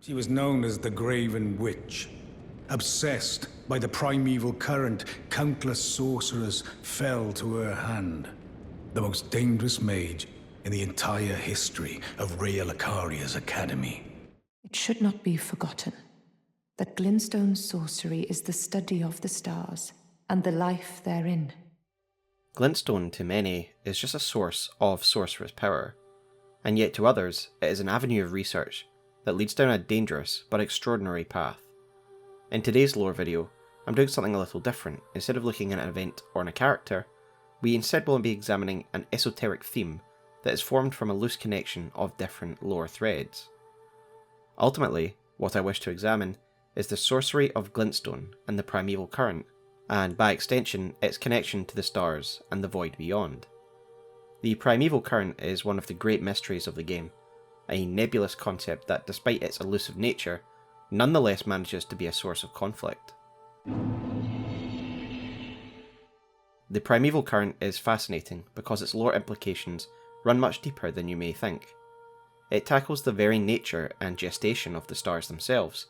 She was known as the Graven Witch. Obsessed by the Primeval Current, countless sorcerers fell to her hand. The most dangerous mage in the entire history of Rhea Lucaria's academy. It should not be forgotten that Glintstone Sorcery is the study of the stars and the life therein. Glintstone, to many, is just a source of sorcerer's power, and yet to others it is an avenue of research that leads down a dangerous but extraordinary path. In today's lore video, I'm doing something a little different. Instead of looking at an event or a character, we instead will be examining an esoteric theme that is formed from a loose connection of different lore threads. Ultimately, what I wish to examine is the sorcery of Glintstone and the Primeval Current, and by extension its connection to the stars and the void beyond. The Primeval Current is one of the great mysteries of the game, a nebulous concept that, despite its elusive nature, nonetheless manages to be a source of conflict. The Primeval Current is fascinating because its lore implications run much deeper than you may think. It tackles the very nature and gestation of the stars themselves,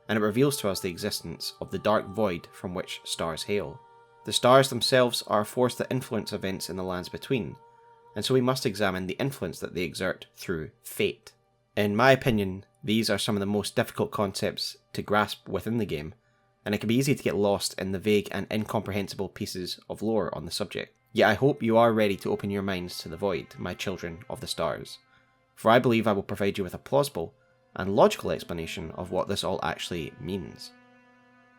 and it reveals to us the existence of the dark void from which stars hail. The stars themselves are a force that influence events in the lands between, and so we must examine the influence that they exert through fate. In my opinion, these are some of the most difficult concepts to grasp within the game, and it can be easy to get lost in the vague and incomprehensible pieces of lore on the subject. Yet I hope you are ready to open your minds to the void, my children of the stars, for I believe I will provide you with a plausible and logical explanation of what this all actually means.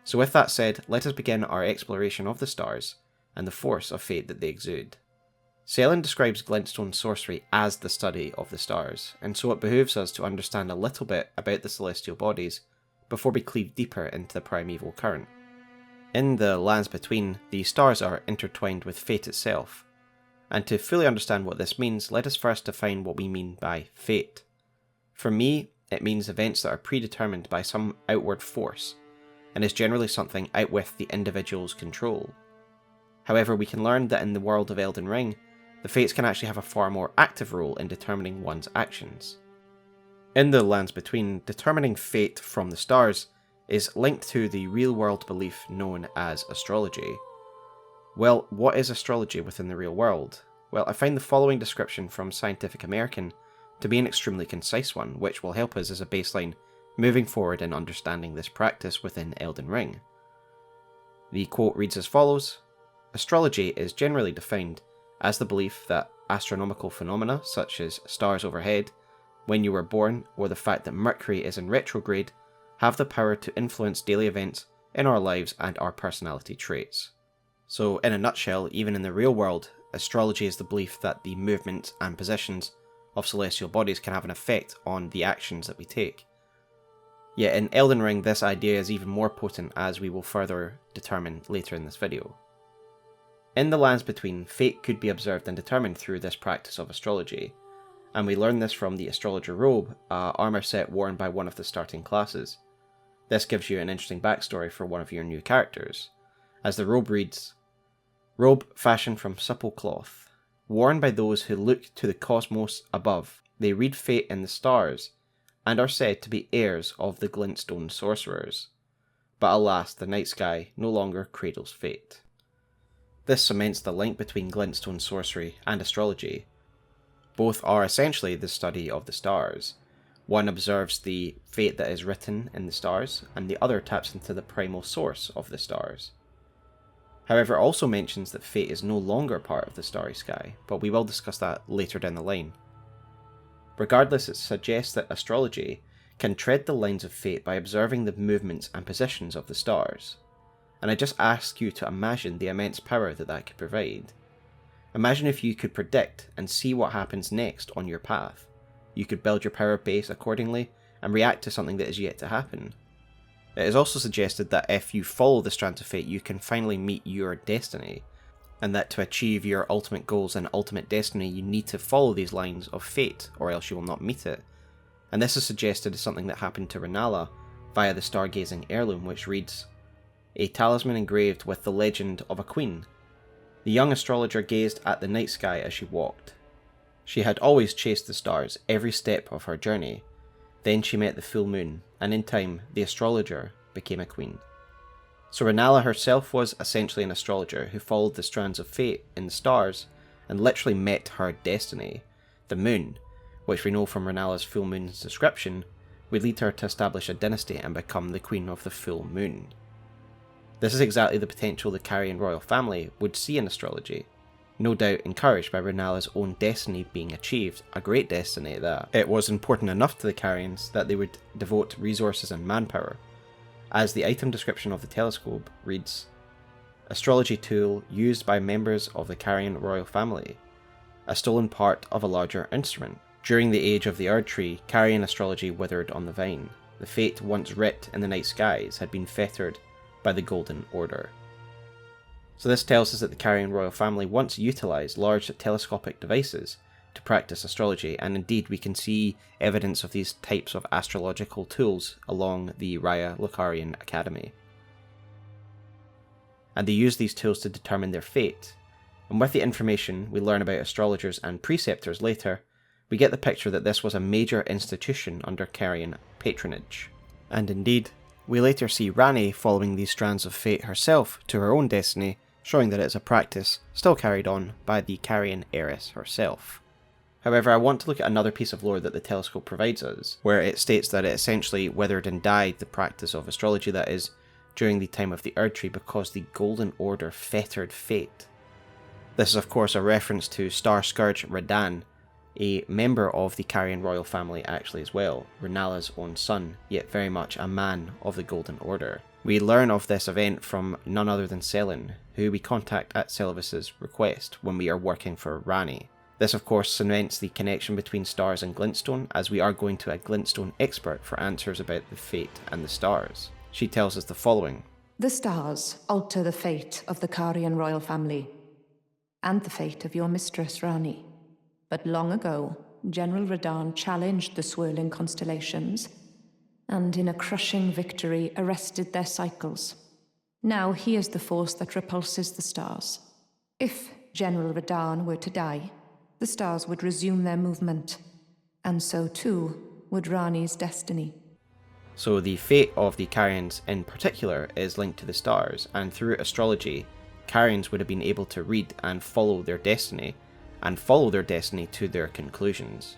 So with that said, let us begin our exploration of the stars and the force of fate that they exude. Sellen describes Glintstone Sorcery as the study of the stars, and so it behooves us to understand a little bit about the celestial bodies before we cleave deeper into the Primeval Current. In the lands between, the stars are intertwined with fate itself, and to fully understand what this means, let us first define what we mean by fate. For me, it means events that are predetermined by some outward force, and is generally something out with the individual's control. However, we can learn that in the world of Elden Ring, the fates can actually have a far more active role in determining one's actions. In the lands between, determining fate from the stars is linked to the real-world belief known as astrology. Well, what is astrology within the real world? Well, I find the following description from Scientific American to be an extremely concise one, which will help us as a baseline moving forward in understanding this practice within Elden Ring. The quote reads as follows: "Astrology is generally defined as the belief that astronomical phenomena such as stars overhead, when you were born, or the fact that Mercury is in retrograde, have the power to influence daily events in our lives and our personality traits." So in a nutshell, even in the real world, astrology is the belief that the movements and positions of celestial bodies can have an effect on the actions that we take. Yet in Elden Ring, this idea is even more potent, as we will further determine later in this video. In the lands between, fate could be observed and determined through this practice of astrology, and we learn this from the astrologer robe, a armour set worn by one of the starting classes. This gives you an interesting backstory for one of your new characters, as the robe reads: "Robe fashioned from supple cloth, worn by those who look to the cosmos above. They read fate in the stars, and are said to be heirs of the Glintstone Sorcerers. But alas, the night sky no longer cradles fate." This cements the link between Glintstone Sorcery and astrology. Both are essentially the study of the stars. One observes the fate that is written in the stars, and the other taps into the primal source of the stars. However, it also mentions that fate is no longer part of the starry sky, but we will discuss that later down the line. Regardless, it suggests that astrology can tread the lines of fate by observing the movements and positions of the stars. And I just ask you to imagine the immense power that that could provide. Imagine if you could predict and see what happens next on your path. You could build your power base accordingly and react to something that is yet to happen. It is also suggested that if you follow the strands of fate, you can finally meet your destiny, and that to achieve your ultimate goals and ultimate destiny, you need to follow these lines of fate, or else you will not meet it. And this is suggested as something that happened to Renala via the stargazing heirloom, which reads: "A talisman engraved with the legend of a queen. The young astrologer gazed at the night sky as she walked. She had always chased the stars every step of her journey. Then she met the full moon, and in time, the astrologer became a queen. So Rennala herself was essentially an astrologer who followed the strands of fate in the stars and literally met her destiny. The moon, which we know from Rennala's full moon's description, would lead her to establish a dynasty and become the queen of the full moon. This is exactly the potential the Carian royal family would see in astrology, no doubt encouraged by Rennala's own destiny being achieved, a great destiny that it was important enough to the Carians that they would devote resources and manpower. As the item description of the telescope reads, astrology tool used by members of the Carian royal family, a stolen part of a larger instrument. During the age of the Erd Tree, Carian astrology withered on the vine. The fate once writ in the night skies had been fettered by the Golden Order. So this tells us that the Carian royal family once utilised large telescopic devices to practice astrology, and indeed we can see evidence of these types of astrological tools along the Raya Lucarian Academy. And they use these tools to determine their fate, and with the information we learn about astrologers and preceptors later, we get the picture that this was a major institution under Carian patronage. And indeed, we later see Ranni following these strands of fate herself to her own destiny, showing that it is a practice still carried on by the Carian heiress herself. However, I want to look at another piece of lore that the telescope provides us, where it states that it essentially withered and died the practice of astrology, that is, during the time of the Erd Tree, because the Golden Order fettered fate. This is of course a reference to Star Scourge Radahn, a member of the Carian royal family actually as well, Rennala's own son, yet very much a man of the Golden Order. We learn of this event from none other than Sellen, who we contact at Seluvis's request when we are working for Ranni. This of course cements the connection between stars and glintstone, as we are going to a glintstone expert for answers about the fate and the stars. She tells us the following. The stars alter the fate of the Carian royal family, and the fate of your mistress Ranni. But long ago, General Radahn challenged the swirling constellations, and in a crushing victory arrested their cycles. Now he is the force that repulses the stars. If General Radahn were to die, the stars would resume their movement, and so too would Ranni's destiny. So the fate of the Carians in particular is linked to the stars, and through astrology, Carians would have been able to read and follow their destiny to their conclusions.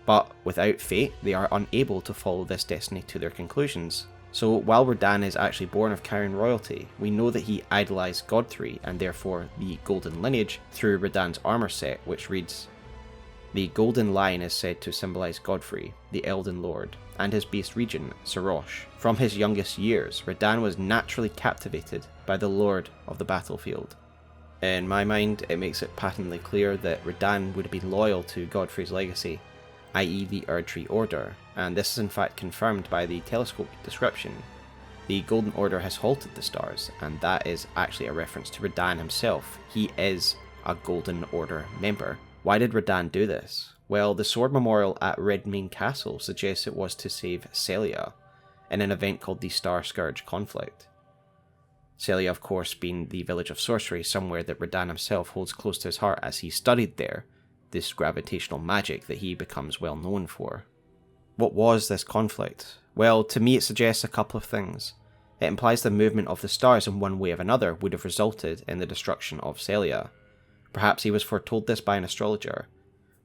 But without fate, they are unable to follow this destiny to their conclusions. So while Radahn is actually born of Carian royalty, we know that he idolised Godfrey and therefore the Golden Lineage through Radahn's armour set, which reads, the Golden Lion is said to symbolise Godfrey, the Elden Lord, and his beast regent, Sarosh. From his youngest years, Radahn was naturally captivated by the Lord of the battlefield. In my mind, it makes it patently clear that Radahn would have been loyal to Godfrey's legacy, i.e. the Erd Tree Order, and this is in fact confirmed by the telescope description. The Golden Order has halted the stars, and that is actually a reference to Radahn himself. He is a Golden Order member. Why did Radahn do this? Well, the sword memorial at Redmane Castle suggests it was to save Celia, in an event called the Star Scourge Conflict. Celia, of course, being the village of sorcery, somewhere that Radahn himself holds close to his heart as he studied there, this gravitational magic that he becomes well known for. What was this conflict? Well, to me it suggests a couple of things. It implies the movement of the stars in one way or another would have resulted in the destruction of Celia. Perhaps he was foretold this by an astrologer.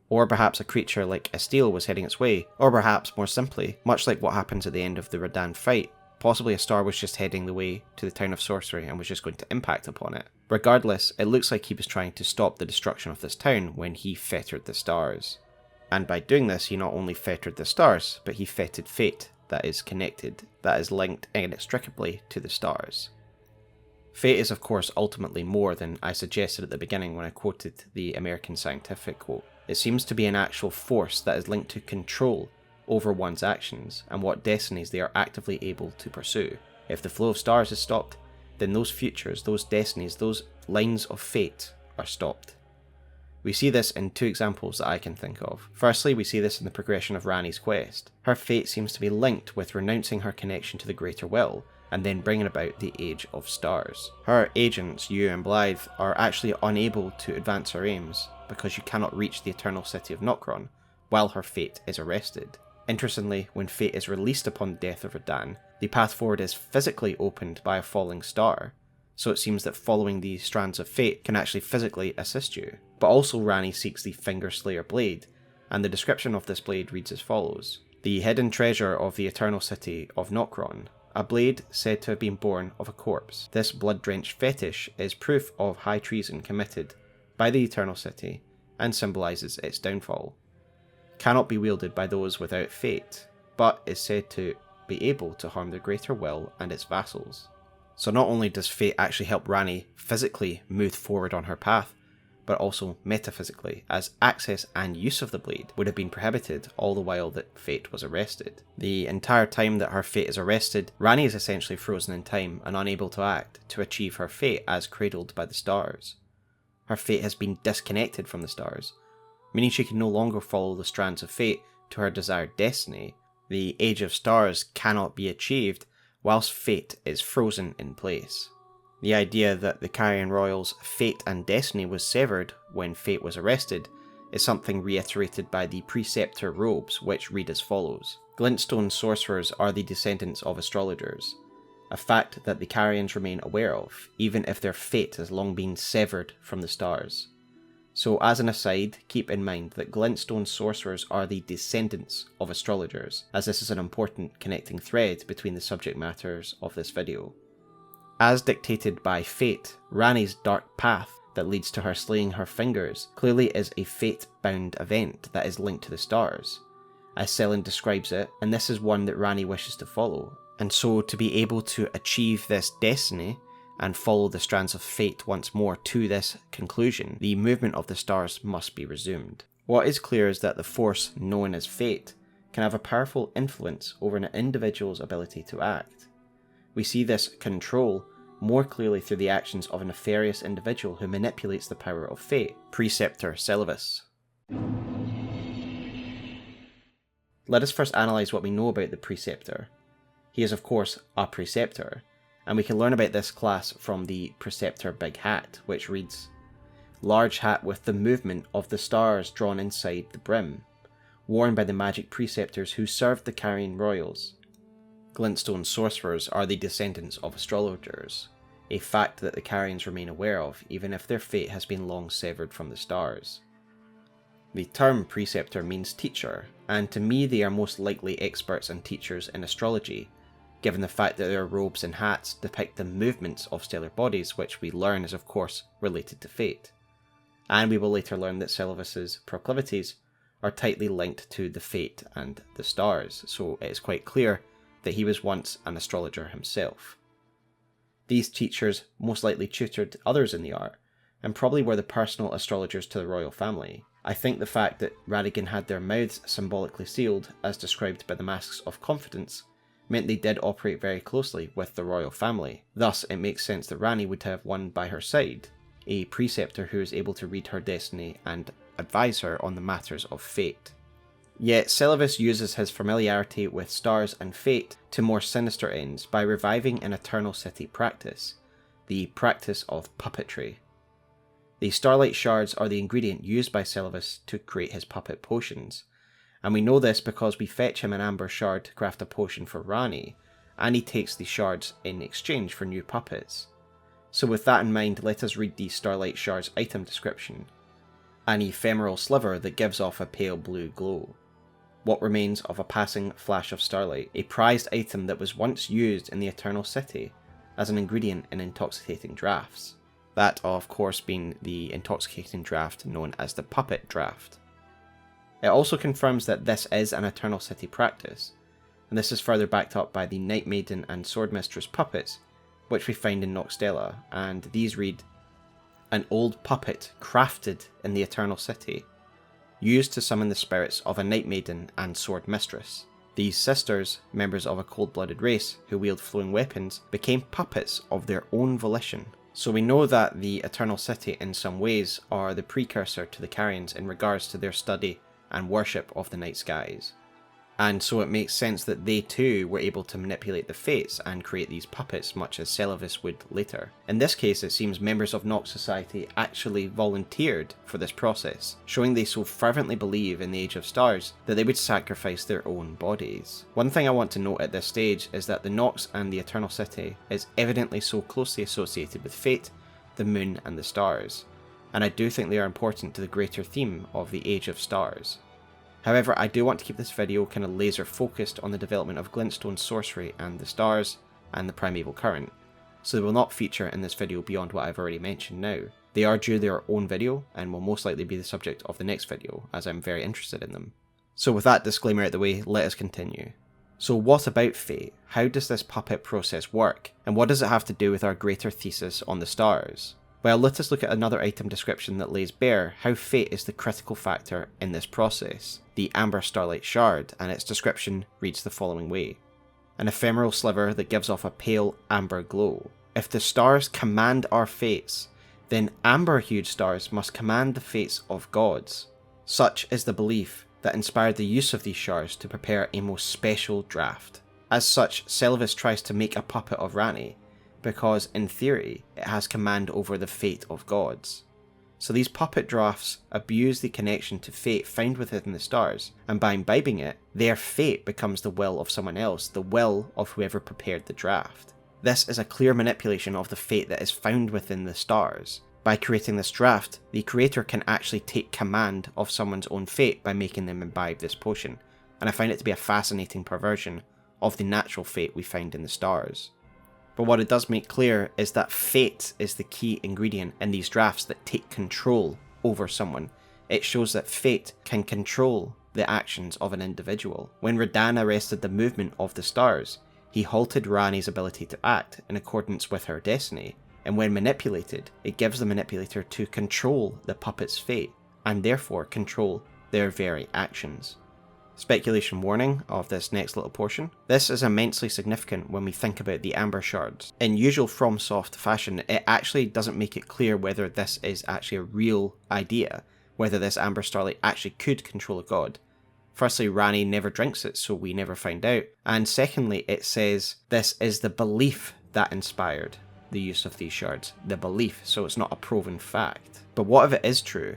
Or perhaps a creature like Astel was heading its way. Or perhaps, more simply, much like what happens at the end of the Radahn fight, possibly a star was just heading the way to the town of sorcery and was just going to impact upon it. Regardless, it looks like he was trying to stop the destruction of this town when he fettered the stars. And by doing this, he not only fettered the stars, but he fettered fate that is connected, that is linked inextricably to the stars. Fate is of course ultimately more than I suggested at the beginning when I quoted the American Scientific quote. It seems to be an actual force that is linked to control over one's actions and what destinies they are actively able to pursue. If the flow of stars is stopped, then those futures, those destinies, those lines of fate are stopped. We see this in two examples that I can think of. Firstly, we see this in the progression of Ranni's quest. Her fate seems to be linked with renouncing her connection to the Greater Will, and then bringing about the Age of Stars. Her agents, Yu and Blythe, are actually unable to advance her aims, because you cannot reach the Eternal City of Nokron, while her fate is arrested. Interestingly, when fate is released upon the death of Radahn, the path forward is physically opened by a falling star, so it seems that following the strands of fate can actually physically assist you. But also Ranni seeks the Finger Slayer blade, and the description of this blade reads as follows: "The hidden treasure of the eternal city of Nokron, a blade said to have been born of a corpse. This blood-drenched fetish is proof of high treason committed by the eternal city, and symbolises its downfall. Cannot be wielded by those without fate, but is said to be able to harm the greater will and its vassals." So not only does fate actually help Ranni physically move forward on her path, but also metaphysically, as access and use of the blade would have been prohibited all the while that fate was arrested. The entire time that her fate is arrested, Ranni is essentially frozen in time and unable to act to achieve her fate as cradled by the stars. Her fate has been disconnected from the stars, meaning she can no longer follow the strands of fate to her desired destiny. The Age of Stars cannot be achieved whilst fate is frozen in place. The idea that the Carian Royals' fate and destiny was severed when fate was arrested is something reiterated by the Preceptor robes, which read as follows: "Glintstone Sorcerers are the descendants of astrologers, a fact that the Carians remain aware of, even if their fate has long been severed from the stars. So as an aside, keep in mind that Glintstone Sorcerers are the descendants of astrologers, as this is an important connecting thread between the subject matters of this video. As dictated by fate, Ranni's dark path that leads to her slaying her fingers clearly is a fate-bound event that is linked to the stars, as Sellen describes it, and this is one that Ranni wishes to follow. And so to be able to achieve this destiny and follow the strands of fate once more to this conclusion, the movement of the stars must be resumed. What is clear is that the force known as fate can have a powerful influence over an individual's ability to act. We see this control more clearly through the actions of a nefarious individual who manipulates the power of fate, Preceptor Seluvis. Let us first analyse what we know about the Preceptor. He is of course a Preceptor, and we can learn about this class from the Preceptor Big Hat, which reads: "Large hat with the movement of the stars drawn inside the brim, worn by the magic preceptors who served the Carian royals. Glintstone Sorcerers are the descendants of astrologers, a fact that the Carians remain aware of, even if their fate has been long severed from the stars." The term Preceptor means teacher, and to me they are most likely experts and teachers in astrology, given the fact that their robes and hats depict the movements of stellar bodies, which we learn is of course related to fate. And we will later learn that Seluvis's proclivities are tightly linked to the fate and the stars, so it is quite clear that he was once an astrologer himself. These teachers most likely tutored others in the art, and probably were the personal astrologers to the royal family. I think the fact that Radagon had their mouths symbolically sealed, as described by the Masks of Confidence, meant they did operate very closely with the royal family. Thus, it makes sense that Ranni would have one by her side, a preceptor who is able to read her destiny and advise her on the matters of fate. Yet Seluvis uses his familiarity with stars and fate to more sinister ends by reviving an Eternal City practice, the practice of puppetry. The Starlight Shards are the ingredient used by Seluvis to create his puppet potions, and we know this because we fetch him an amber shard to craft a potion for Ranni, and he takes the shards in exchange for new puppets. So with that in mind, let us read the Starlight Shards item description. An ephemeral sliver that gives off a pale blue glow. What remains of a passing flash of starlight, a prized item that was once used in the Eternal City as an ingredient in intoxicating draughts. That, of course, being the intoxicating draught known as the puppet draught. It also confirms that this is an Eternal City practice, and this is further backed up by the Night Maiden and Sword Mistress puppets, which we find in Nokstella, and these read: "An old puppet crafted in the Eternal City, used to summon the spirits of a Night Maiden and Sword Mistress. These sisters, members of a cold-blooded race who wield flowing weapons, became puppets of their own volition." So we know that the Eternal City in some ways are the precursor to the Carians in regards to their study and worship of the night skies. and so it makes sense that they too were able to manipulate the fates and create these puppets, much as Seluvis would later. In this case, it seems members of Nox society actually volunteered for this process, showing they so fervently believe in the Age of Stars that they would sacrifice their own bodies. One thing I want to note at this stage is that the Nox and the Eternal City is evidently so closely associated with fate, the moon and the stars, and I do think they are important to the greater theme of the Age of Stars. However, I do want to keep this video kind of laser focused on the development of Glintstone Sorcery and the stars and the Primeval Current, so they will not feature in this video beyond what I've already mentioned now. They are due their own video and will most likely be the subject of the next video, as I'm very interested in them. So with that disclaimer out the way, let us continue. So what about fate? How does this puppet process work? And what does it have to do with our greater thesis on the stars? Well, let us look at another item description that lays bare how fate is the critical factor in this process, the Amber Starlight Shard, and its description reads the following way. An ephemeral sliver that gives off a pale amber glow. If the stars command our fates, then amber-hued stars must command the fates of gods. Such is the belief that inspired the use of these shards to prepare a most special draft. As such, Seluvis tries to make a puppet of Ranni, because in theory it has command over the fate of gods. So these puppet drafts abuse the connection to fate found within the stars, and by imbibing it, their fate becomes the will of someone else, the will of whoever prepared the draft. This is a clear manipulation of the fate that is found within the stars. By creating this draft, the creator can actually take command of someone's own fate by making them imbibe this potion, and I find it to be a fascinating perversion of the natural fate we find in the stars. But what it does make clear is that fate is the key ingredient in these drafts that take control over someone. It shows that fate can control the actions of an individual. When Radahn arrested the movement of the stars, he halted Ranni's ability to act in accordance with her destiny, and when manipulated, it gives the manipulator to control the puppet's fate, and therefore control their very actions. Speculation warning of this next little portion. This is immensely significant when we think about the Amber Shards. In usual FromSoft fashion, it actually doesn't make it clear whether this is actually a real idea, whether this Amber Starlight actually could control a god. Firstly, Ranni never drinks it, so we never find out. And secondly, it says this is the belief that inspired the use of these shards. The belief, so it's not a proven fact. But what if it is true?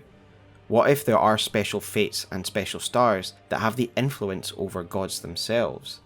What if there are special fates and special stars that have the influence over gods themselves?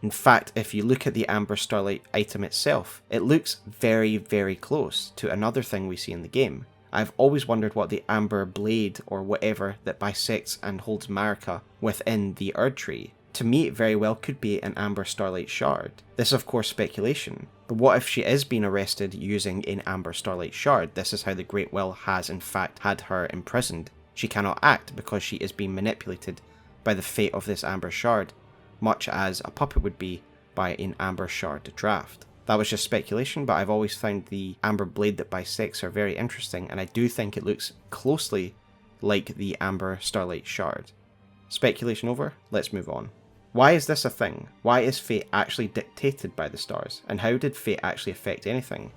In fact, if you look at the Amber Starlight item itself, it looks very, very close to another thing we see in the game. I've always wondered what the Amber Blade or whatever that bisects and holds Marika within the Erd Tree. To me, it very well could be an Amber Starlight Shard. This is of course speculation, but what if she is being arrested using an Amber Starlight Shard? This is how the Great Will has in fact had her imprisoned. She cannot act because she is being manipulated by the fate of this Amber Shard, much as a puppet would be by an Amber Shard draft. That was just speculation, but I've always found the Amber Blade that bisects her very interesting, and I do think it looks closely like the Amber Starlight Shard. Speculation over, let's move on. Why is this a thing? Why is fate actually dictated by the stars? And how did fate actually affect anything?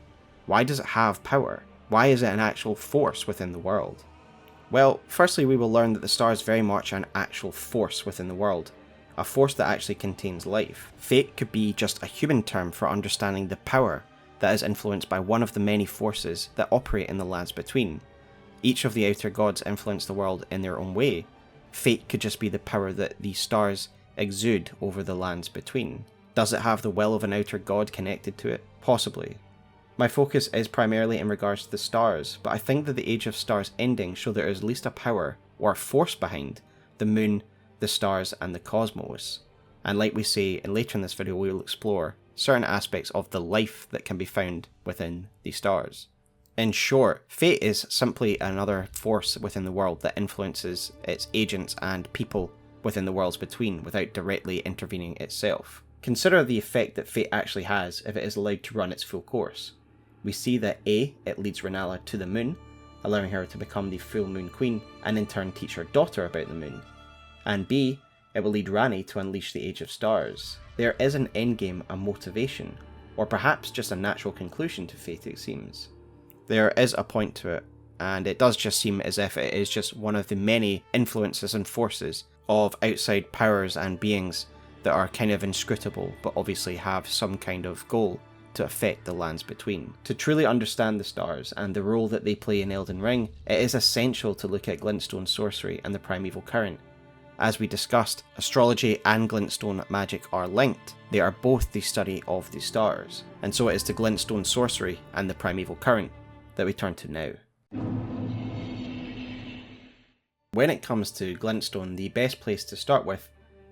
Why does it have power? Why is it an actual force within the world? Well, firstly we will learn that the stars very much are an actual force within the world. A force that actually contains life. Fate could be just a human term for understanding the power that is influenced by one of the many forces that operate in the lands between. Each of the outer gods influence the world in their own way. Fate could just be the power that these stars exude over the lands between. Does it have the will of an outer god connected to it? Possibly. My focus is primarily in regards to the stars, but I think that the Age of Stars ending show there is at least a power, or a force behind, the moon, the stars, and the cosmos. And like we say, and later in this video we will explore certain aspects of the life that can be found within the stars. In short, fate is simply another force within the world that influences its agents and people within the worlds between without directly intervening itself. Consider the effect that fate actually has if it is allowed to run its full course. We see that A, it leads Rennala to the moon, allowing her to become the full moon queen and in turn teach her daughter about the moon. And B, it will lead Ranni to unleash the Age of Stars. There is an endgame, a motivation, or perhaps just a natural conclusion to fate, it seems. There is a point to it, and it does just seem as if it is just one of the many influences and forces of outside powers and beings that are kind of inscrutable, but obviously have some kind of goal to affect the lands between. To truly understand the stars and the role that they play in Elden Ring, it is essential to look at Glintstone Sorcery and the Primeval Current. As we discussed, astrology and glintstone magic are linked. They are both the study of the stars, and so it is to Glintstone Sorcery and the Primeval Current that we turn to now. When it comes to Glintstone, the best place to start with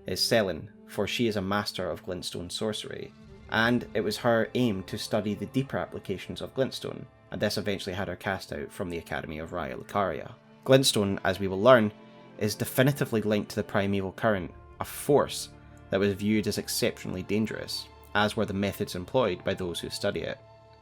is Sellen, for she is a master of Glintstone Sorcery, and it was her aim to study the deeper applications of Glintstone, and this eventually had her cast out from the Academy of Raya Lucaria. Glintstone, as we will learn, is definitively linked to the Primeval Current, a force that was viewed as exceptionally dangerous, as were the methods employed by those who study it.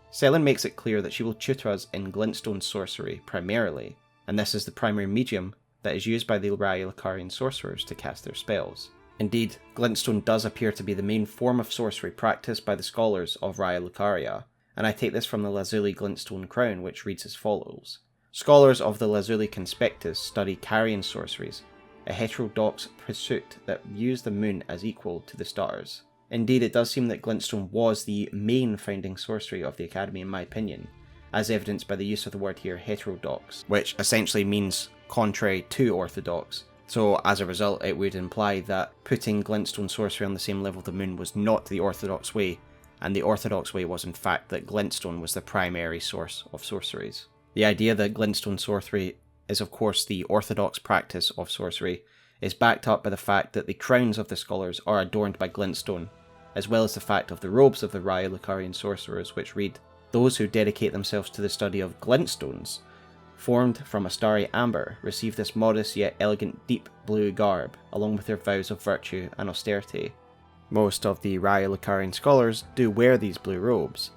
Sellen makes it clear that she will tutor us in Glintstone Sorcery primarily, and this is the primary medium that is used by the Raya Lucarian sorcerers to cast their spells. Indeed, Glintstone does appear to be the main form of sorcery practiced by the scholars of Raya Lucaria, and I take this from the Lazuli Glintstone Crown, which reads as follows. Scholars of the Lazuli Conspectus study carrion sorceries, a heterodox pursuit that views the moon as equal to the stars. Indeed, it does seem that Glintstone was the main founding sorcery of the Academy in my opinion, as evidenced by the use of the word here heterodox, which essentially means contrary to orthodox. So as a result, it would imply that putting Glintstone Sorcery on the same level of the moon was not the orthodox way, and the orthodox way was in fact that Glintstone was the primary source of sorceries. The idea that Glintstone Sorcery is of course the orthodox practice of sorcery is backed up by the fact that the crowns of the scholars are adorned by glintstone, as well as the fact of the robes of the Raya Lucarian sorcerers, which read, "Those who dedicate themselves to the study of glintstones, formed from a starry amber, receive this modest yet elegant deep blue garb, along with their vows of virtue and austerity." Most of the Raya Lucarian scholars do wear these blue robes,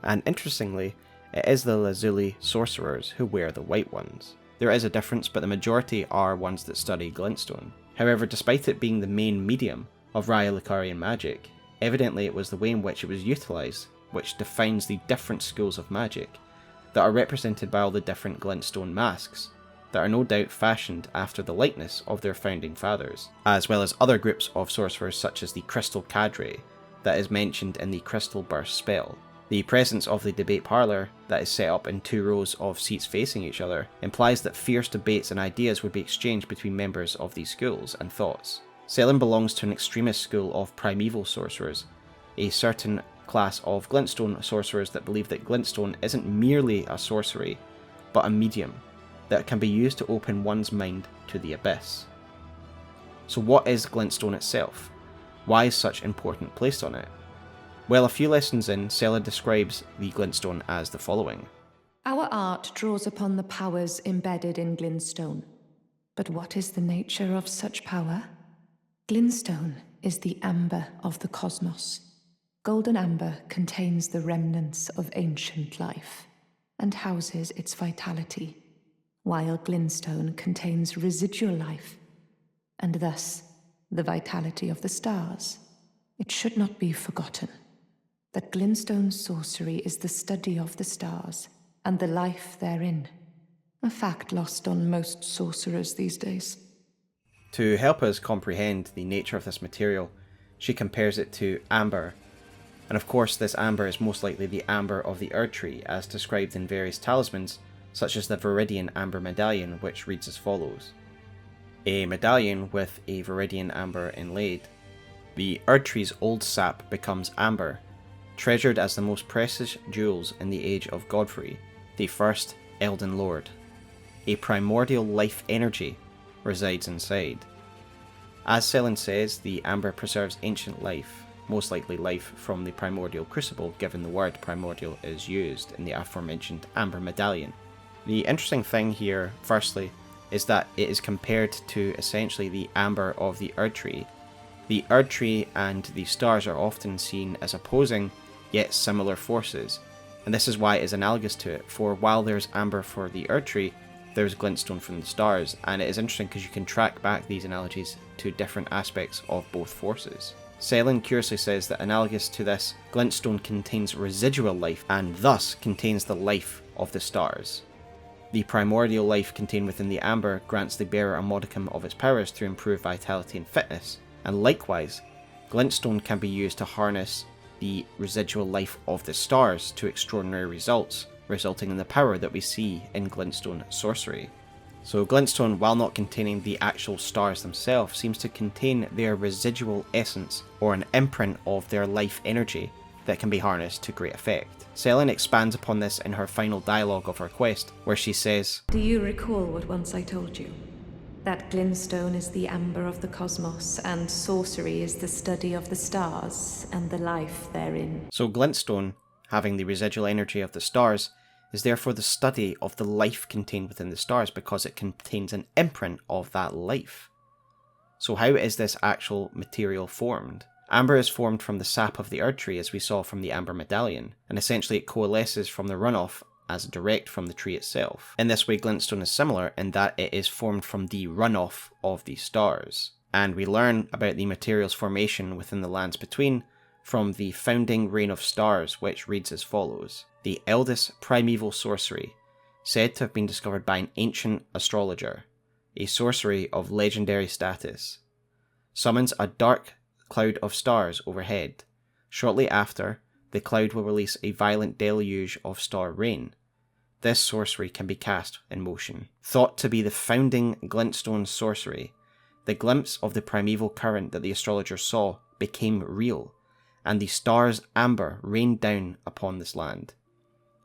and interestingly, it is the Lazuli sorcerers who wear the white ones. There is a difference, but the majority are ones that study glintstone. However, despite it being the main medium of Raya Lucarian magic, evidently it was the way in which it was utilised which defines the different schools of magic that are represented by all the different glintstone masks that are no doubt fashioned after the likeness of their founding fathers, as well as other groups of sorcerers such as the Crystal Cadre that is mentioned in the Crystal Burst spell. The presence of the debate parlour that is set up in 2 rows of seats facing each other implies that fierce debates and ideas would be exchanged between members of these schools and thoughts. Sellen belongs to an extremist school of Primeval Sorcerers, a certain class of Glintstone sorcerers that believe that Glintstone isn't merely a sorcery, but a medium that can be used to open one's mind to the abyss. So what is Glintstone itself? Why is such importance placed on it? Well, a few lessons in, Sellen describes the glintstone as the following. Our art draws upon the powers embedded in glintstone. But what is the nature of such power? Glintstone is the amber of the cosmos. Golden amber contains the remnants of ancient life and houses its vitality, while glintstone contains residual life and thus the vitality of the stars. It should not be forgotten that Glintstone Sorcery is the study of the stars and the life therein, a fact lost on most sorcerers these days. To help us comprehend the nature of this material, she compares it to amber, and of course this amber is most likely the amber of the Erdtree as described in various talismans, such as the Viridian Amber Medallion, which reads as follows. A medallion with a Viridian amber inlaid. The Erdtree's old sap becomes amber, treasured as the most precious jewels in the age of Godfrey, the first Elden Lord. A primordial life energy resides inside. As Sellen says, the amber preserves ancient life, most likely life from the primordial crucible, given the word primordial is used in the aforementioned amber medallion. The interesting thing here, firstly, is that it is compared to essentially the amber of the Erdtree. The Erdtree and the stars are often seen as opposing, yet similar forces, and this is why it is analogous to it, for while there's amber for the Erdtree, there's glintstone from the stars, and it is interesting because you can track back these analogies to different aspects of both forces. Sellen curiously says that analogous to this, glintstone contains residual life, and thus contains the life of the stars. The primordial life contained within the amber grants the bearer a modicum of its powers to improve vitality and fitness, and likewise, glintstone can be used to harness the residual life of the stars to extraordinary results, resulting in the power that we see in Glintstone Sorcery. So glintstone, while not containing the actual stars themselves, seems to contain their residual essence, or an imprint of their life energy, that can be harnessed to great effect. Sellen expands upon this in her final dialogue of her quest, where she says, Do you recall what once I told you? That glintstone is the amber of the cosmos, and sorcery is the study of the stars and the life therein. So glintstone, having the residual energy of the stars, is therefore the study of the life contained within the stars because it contains an imprint of that life. So how is this actual material formed? Amber is formed from the sap of the Erd tree, as we saw from the amber medallion, and essentially it coalesces from the runoff as direct from the tree itself. In this way, glintstone is similar in that it is formed from the runoff of the stars. And we learn about the material's formation within the lands between from the founding reign of stars, which reads as follows. The eldest primeval sorcery, said to have been discovered by an ancient astrologer, a sorcery of legendary status, summons a dark cloud of stars overhead. Shortly after, the cloud will release a violent deluge of star rain. This sorcery can be cast in motion. Thought to be the founding Glintstone Sorcery, the glimpse of the primeval current that the astrologer saw became real, and the stars amber rained down upon this land.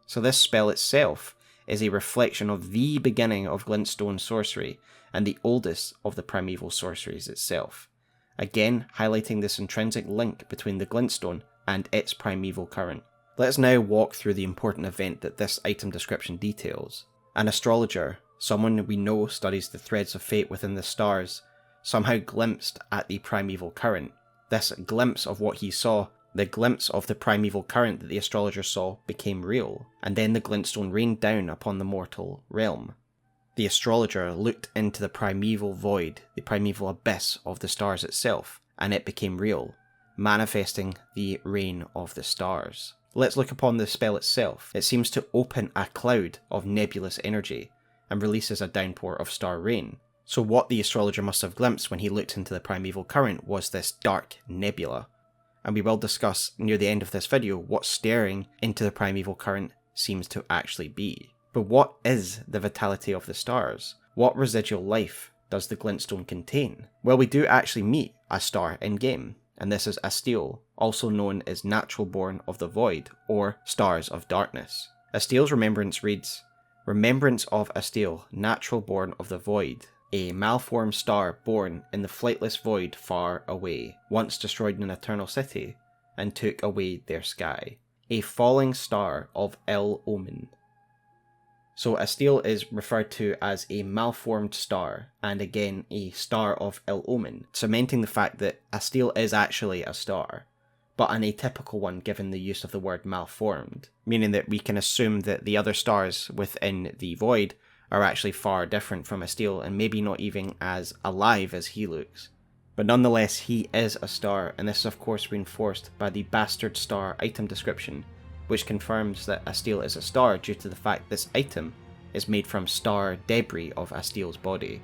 So this spell itself is a reflection of the beginning of Glintstone Sorcery, and the oldest of the primeval sorceries itself. Again, highlighting this intrinsic link between the glintstone and its primeval current. Let us now walk through the important event that this item description details. An astrologer, someone we know studies the threads of fate within the stars, somehow glimpsed at the primeval current. This glimpse of what he saw, the glimpse of the primeval current that the astrologer saw, became real, and then the glintstone rained down upon the mortal realm. The astrologer looked into the primeval void, the primeval abyss of the stars itself, and it became real, manifesting the reign of the stars. Let's look upon the spell itself. It seems to open a cloud of nebulous energy, and releases a downpour of star rain. So what the astrologer must have glimpsed when he looked into the primeval current was this dark nebula. And we will discuss near the end of this video what staring into the primeval current seems to actually be. But what is the vitality of the stars? What residual life does the glintstone contain? Well, we do actually meet a star in-game, and this is Astel, also known as Natural Born of the Void, or Stars of Darkness. Astel's remembrance reads, Remembrance of Astel, Natural Born of the Void, a malformed star born in the flightless void far away, once destroyed an eternal city, and took away their sky. A falling star of ill omen. So Astel is referred to as a malformed star, and again a star of ill omen, cementing the fact that Astel is actually a star, but an atypical one given the use of the word malformed, meaning that we can assume that the other stars within the void are actually far different from Astel and maybe not even as alive as he looks. But nonetheless, he is a star, and this is of course reinforced by the bastard star item description, which confirms that Astel is a star due to the fact this item is made from star debris of Astel's body.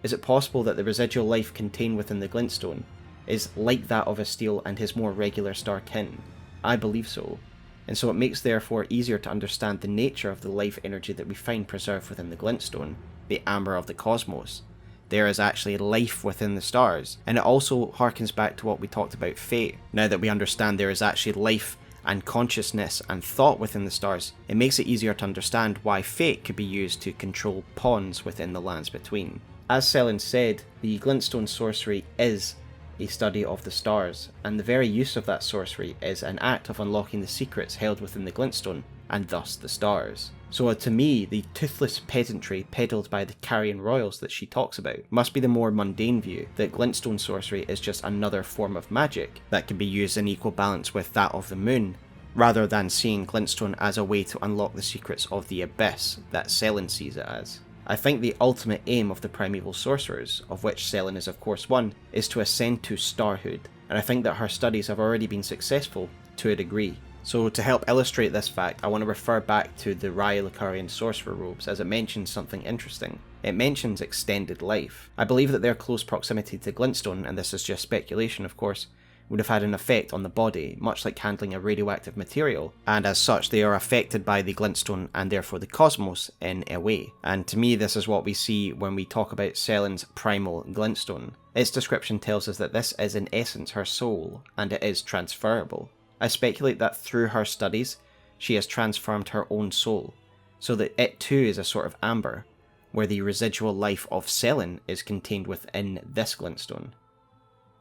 Is it possible that the residual life contained within the glintstone is like that of Astel and his more regular star kin? I believe so, and so it makes therefore easier to understand the nature of the life energy that we find preserved within the glintstone, the amber of the cosmos. There is actually life within the stars, and it also harkens back to what we talked about fate. Now that we understand there is actually life and consciousness and thought within the stars, it makes it easier to understand why fate could be used to control pawns within the lands between. As Sellen said, the Glintstone Sorcery is a study of the stars, and the very use of that sorcery is an act of unlocking the secrets held within the glintstone, and thus the stars. So to me, the toothless pedantry peddled by the Carrion Royals that she talks about must be the more mundane view, that Glintstone Sorcery is just another form of magic that can be used in equal balance with that of the moon, rather than seeing Glintstone as a way to unlock the secrets of the abyss that Sellen sees it as. I think the ultimate aim of the Primeval Sorcerers, of which Sellen is of course one, is to ascend to starhood, and I think that her studies have already been successful to a degree. So to help illustrate this fact, I want to refer back to the Raya sorcerer robes, as it mentions something interesting. It mentions extended life. I believe that their close proximity to glintstone, and this is just speculation of course, would have had an effect on the body, much like handling a radioactive material, and as such they are affected by the glintstone and therefore the cosmos in a way. And to me this is what we see when we talk about Sellen's primal glintstone. Its description tells us that this is in essence her soul, and it is transferable. I speculate that through her studies, she has transformed her own soul, so that it too is a sort of amber, where the residual life of Sellen is contained within this glintstone.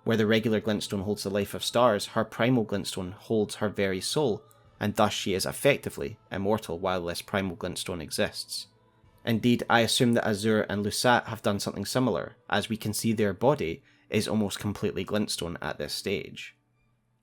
Where the regular glintstone holds the life of stars, her primal glintstone holds her very soul, and thus she is effectively immortal while this primal glintstone exists. Indeed, I assume that Azur and Lusat have done something similar, as we can see their body is almost completely glintstone at this stage.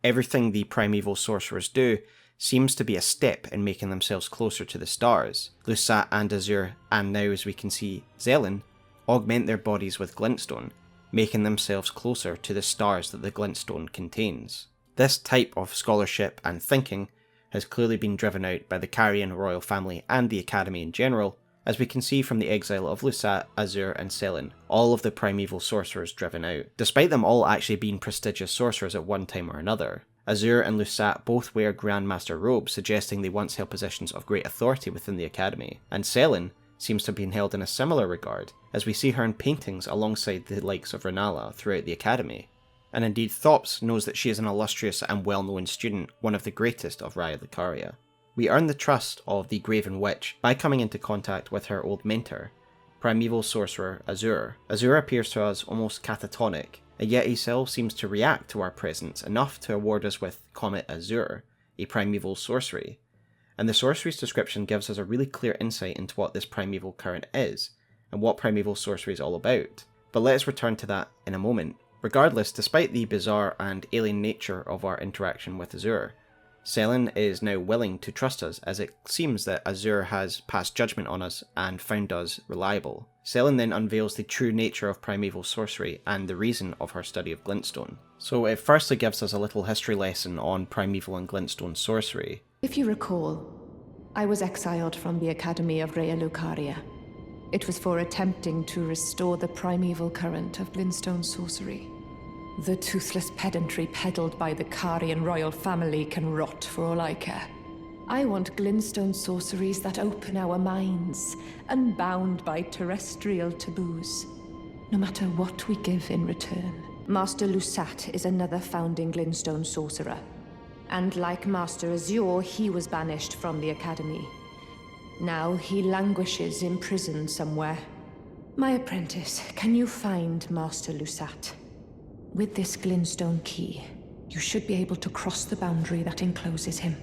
Everything the Primeval Sorcerers do seems to be a step in making themselves closer to the stars. Lusat and Azur, and now as we can see Sellen, augment their bodies with glintstone, making themselves closer to the stars that the glintstone contains. This type of scholarship and thinking has clearly been driven out by the Carian royal family and the Academy in general, as we can see from the exile of Lusat, Azur and Sellen, all of the Primeval Sorcerers driven out, despite them all actually being prestigious sorcerers at one time or another. Azur and Lusat both wear Grandmaster robes, suggesting they once held positions of great authority within the Academy, and Sellen seems to have been held in a similar regard, as we see her in paintings alongside the likes of Renala throughout the Academy. And indeed Thops knows that she is an illustrious and well-known student, one of the greatest of Raya Lucaria. We earn the trust of the Graven Witch by coming into contact with her old mentor, Primeval Sorcerer Azur. Azur appears to us almost catatonic, and yet he still seems to react to our presence enough to award us with Comet Azur, a Primeval Sorcery. And the sorcery's description gives us a really clear insight into what this Primeval Current is, and what Primeval Sorcery is all about. But let us return to that in a moment. Regardless, despite the bizarre and alien nature of our interaction with Azur, Sellen is now willing to trust us, as it seems that Azur has passed judgment on us and found us reliable. Sellen then unveils the true nature of Primeval Sorcery and the reason of her study of Glintstone. So it firstly gives us a little history lesson on Primeval and Glintstone Sorcery. If you recall, I was exiled from the Academy of Raya Lucaria. It was for attempting to restore the primeval current of Glintstone Sorcery. The toothless pedantry peddled by the Carian royal family can rot for all I care. I want Glintstone sorceries that open our minds, unbound by terrestrial taboos, no matter what we give in return. Master Lusat is another founding Glintstone sorcerer, and like Master Azur, he was banished from the Academy. Now he languishes in prison somewhere. My apprentice, can you find Master Lusat? With this Glintstone key, you should be able to cross the boundary that encloses him.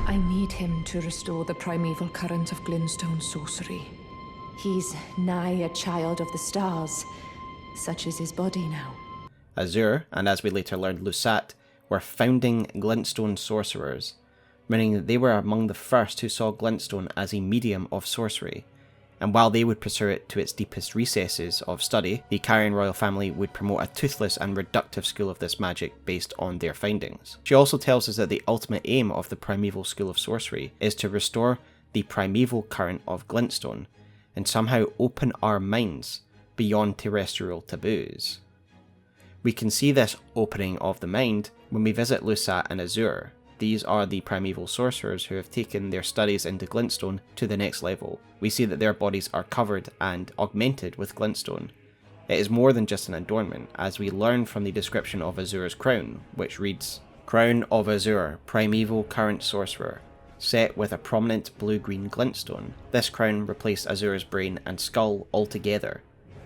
I need him to restore the primeval current of Glintstone sorcery. He's nigh a child of the stars. Such is his body now. Azur, and as we later learned Lusat, were founding Glintstone Sorcerers, meaning that they were among the first who saw Glintstone as a medium of sorcery. And while they would pursue it to its deepest recesses of study, the Carian royal family would promote a toothless and reductive school of this magic based on their findings. She also tells us that the ultimate aim of the Primeval School of Sorcery is to restore the primeval current of Glintstone, and somehow open our minds beyond terrestrial taboos. We can see this opening of the mind when we visit Lusat and Azur. These are the Primeval Sorcerers who have taken their studies into Glintstone to the next level. We see that their bodies are covered and augmented with Glintstone. It is more than just an adornment, as we learn from the description of Azur's crown, which reads, "Crown of Azur, Primeval Current Sorcerer, set with a prominent blue-green glintstone. This crown replaced Azur's brain and skull altogether,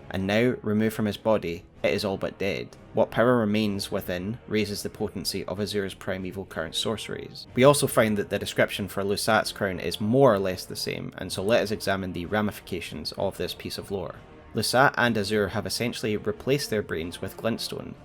and now, removed from his body, it is all but dead. What power remains within raises the potency of Azur's primeval current sorceries." We also find that the description for Lusat's crown is more or less the same, and so let us examine the ramifications of this piece of lore. Lusat and Azur have essentially replaced their brains with glintstone,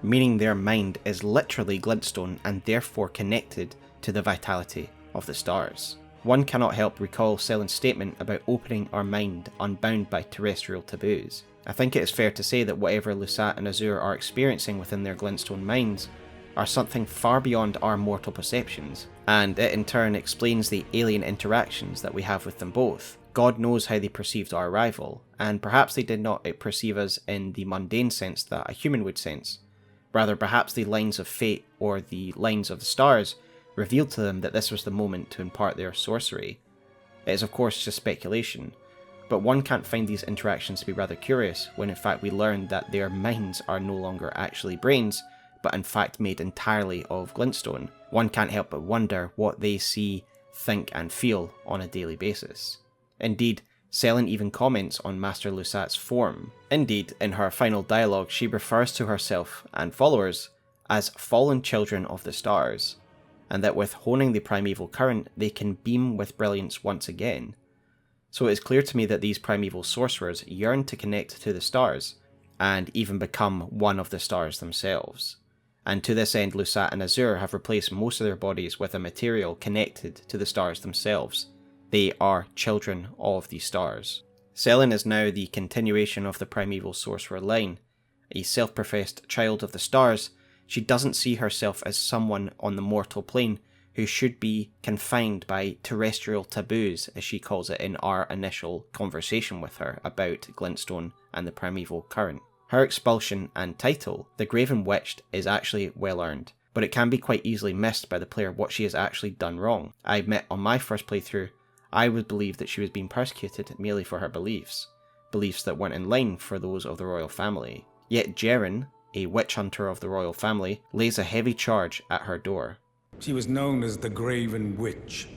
meaning their mind is literally glintstone and therefore connected to the vitality of the stars. One cannot help recall Sellen's statement about opening our mind unbound by terrestrial taboos. I think it is fair to say that whatever Lusat and Azur are experiencing within their glintstone minds are something far beyond our mortal perceptions, and it in turn explains the alien interactions that we have with them both. God knows how they perceived our arrival, and perhaps they did not perceive us in the mundane sense that a human would sense. Rather, perhaps the lines of fate or the lines of the stars revealed to them that this was the moment to impart their sorcery. It is of course just speculation, but one can't find these interactions to be rather curious when in fact we learn that their minds are no longer actually brains, but in fact made entirely of glintstone. One can't help but wonder what they see, think and feel on a daily basis. Indeed, Sellen even comments on Master Lusat's form. Indeed, in her final dialogue she refers to herself and followers as fallen children of the stars, and that with honing the primeval current they can beam with brilliance once again. So it is clear to me that these primeval sorcerers yearn to connect to the stars, and even become one of the stars themselves. And to this end Lusat and Azur have replaced most of their bodies with a material connected to the stars themselves. They are children of the stars. Sellen is now the continuation of the primeval sorcerer line. A self-professed child of the stars, she doesn't see herself as someone on the mortal plane who should be confined by terrestrial taboos, as she calls it in our initial conversation with her about Glintstone and the Primeval Current. Her expulsion and title, the Graven Witch, is actually well earned, but it can be quite easily missed by the player what she has actually done wrong. I admit on my first playthrough, I would believe that she was being persecuted merely for her beliefs that weren't in line for those of the royal family. Yet Jeren, a witch hunter of the royal family, lays a heavy charge at her door. She was known as the Graven Witch.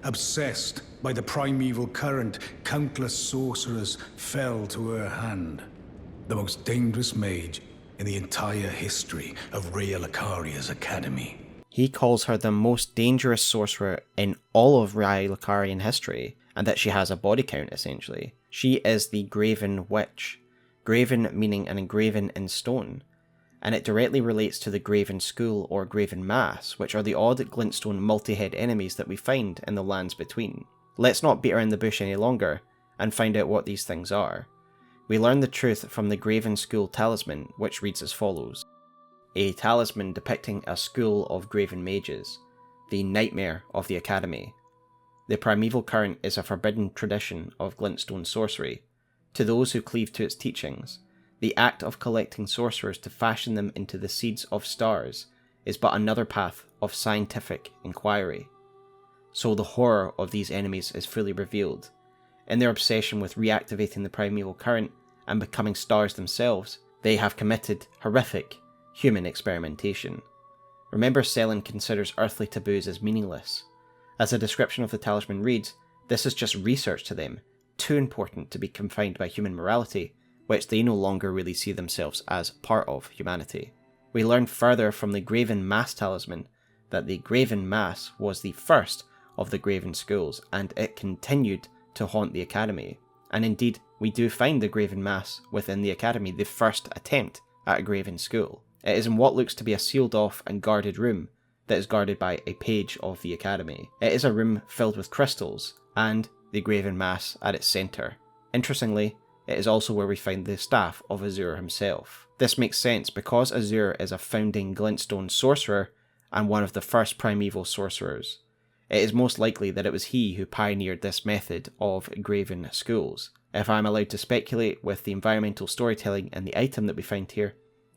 Obsessed by the primeval current, countless sorcerers fell to her hand. The most dangerous mage in the entire history of Rhea Lucaria's academy. He calls her the most dangerous sorcerer in all of Rhea Lucarian history, and that she has a body count essentially. She is the Graven Witch. Graven meaning an engraven in stone, and it directly relates to the Graven-School or Graven Mass, which are the odd glintstone multi-head enemies that we find in the lands between. Let's not beat around the bush any longer, and find out what these things are. We learn the truth from the Graven-School talisman, which reads as follows. A talisman depicting a school of Graven mages, the nightmare of the academy. The Primeval Current is a forbidden tradition of Glintstone Sorcery. To those who cleave to its teachings, the act of collecting sorcerers to fashion them into the seeds of stars is but another path of scientific inquiry. So the horror of these enemies is fully revealed. In their obsession with reactivating the Primeval Current and becoming stars themselves, they have committed horrific human experimentation. Remember, Sellen considers earthly taboos as meaningless. As the description of the talisman reads, this is just research to them, too important to be confined by human morality, which they no longer really see themselves as part of humanity. We learn further from the Graven Mass talisman that the Graven Mass was the first of the Graven-Schools, and it continued to haunt the academy. And indeed, we do find the Graven Mass within the academy, the first attempt at a Graven-School. It is in what looks to be a sealed off and guarded room that is guarded by a page of the academy. It is a room filled with crystals, and the Graven Mass at its centre. Interestingly, it is also where we find the staff of Azur himself. This makes sense because Azur is a founding Glintstone sorcerer and one of the first primeval sorcerers. It is most likely that it was he who pioneered this method of Graven-Schools. If I am allowed to speculate with the environmental storytelling and the item that we find here,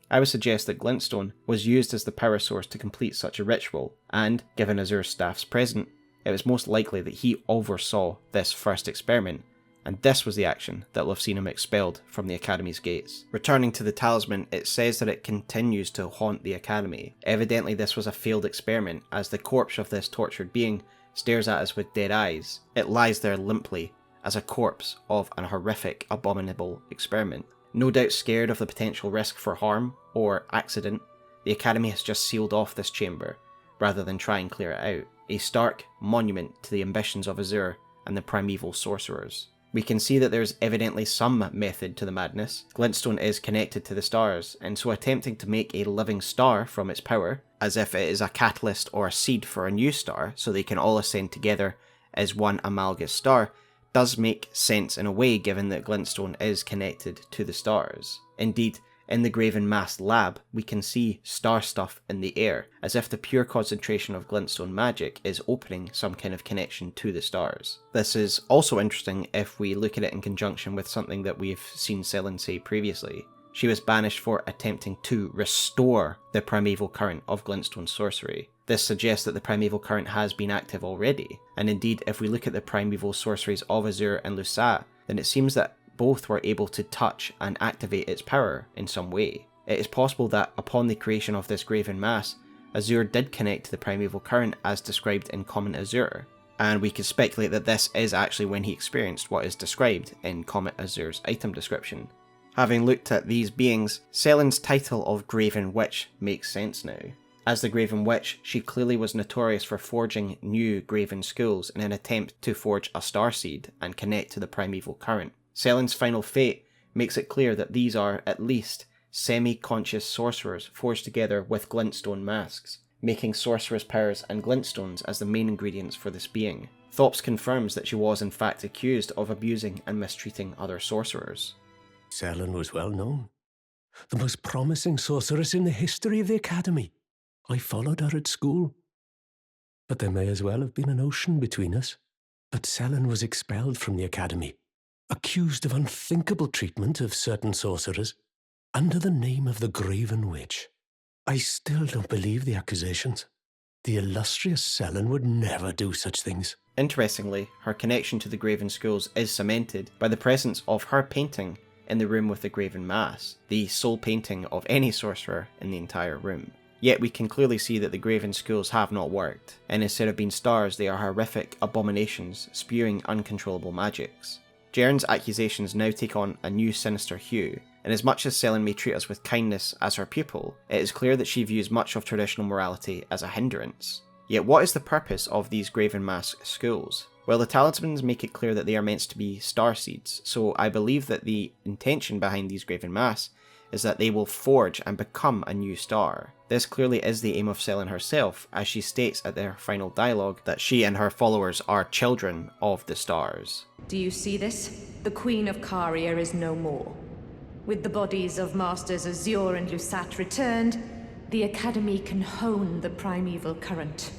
I would suggest that Glintstone was used as the power source to complete such a ritual, and, given Azur's staff's present, it was most likely that he oversaw this first experiment, and this was the action that will have seen him expelled from the Academy's gates. Returning to the talisman, it says that it continues to haunt the Academy. Evidently this was a failed experiment, as the corpse of this tortured being stares at us with dead eyes. It lies there limply, as a corpse of an horrific, abominable experiment. No doubt scared of the potential risk for harm or accident, the Academy has just sealed off this chamber, rather than try and clear it out. A stark monument to the ambitions of Azur and the Primeval Sorcerers. We can see that there's evidently some method to the madness. Glintstone is connected to the stars, and so attempting to make a living star from its power, as if it is a catalyst or a seed for a new star, so they can all ascend together as one amalgamous star, does make sense in a way given that Glintstone is connected to the stars. Indeed, In the Graven Mass lab, we can see star stuff in the air, as if the pure concentration of glintstone magic is opening some kind of connection to the stars. This is also interesting if we look at it in conjunction with something that we've seen Sellen say previously. She was banished for attempting to restore the Primeval Current of Glintstone Sorcery. This suggests that the Primeval Current has been active already, and indeed if we look at the Primeval Sorceries of Azur and Lusat, then it seems that both were able to touch and activate its power in some way. It is possible that upon the creation of this Graven Mass, Azur did connect to the Primeval Current as described in Comet Azur, and we could speculate that this is actually when he experienced what is described in Comet Azur's item description. Having looked at these beings, Sellen's title of Graven Witch makes sense now. As the Graven Witch, she clearly was notorious for forging new Graven-Schools in an attempt to forge a starseed and connect to the Primeval Current. Sellen's final fate makes it clear that these are, at least, semi-conscious sorcerers forged together with glintstone masks, making sorcerer's powers and glintstones as the main ingredients for this being. Thops confirms that she was in fact accused of abusing and mistreating other sorcerers. Sellen was well known. The most promising sorceress in the history of the Academy. I followed her at school. But there may as well have been an ocean between us. But Sellen was expelled from the Academy, accused of unthinkable treatment of certain sorcerers, under the name of the Graven Witch. I still don't believe the accusations. The illustrious Sellen would never do such things. Interestingly, her connection to the Graven-Schools is cemented by the presence of her painting in the room with the Graven Mass, the sole painting of any sorcerer in the entire room. Yet we can clearly see that the Graven-Schools have not worked, and instead of being stars they are horrific abominations spewing uncontrollable magics. Jern's accusations now take on a new sinister hue, and as much as Sellen may treat us with kindness as her pupil, it is clear that she views much of traditional morality as a hindrance. Yet what is the purpose of these Graven Mass schools? Well, the talismans make it clear that they are meant to be starseeds, so I believe that the intention behind these Graven Mass is that they will forge and become a new star. This clearly is the aim of Sellen herself, as she states at their final dialogue that she and her followers are children of the stars. Do you see this? The Queen of Caria is no more. With the bodies of Masters Azur and Lusat returned, the Academy can hone the Primeval Current,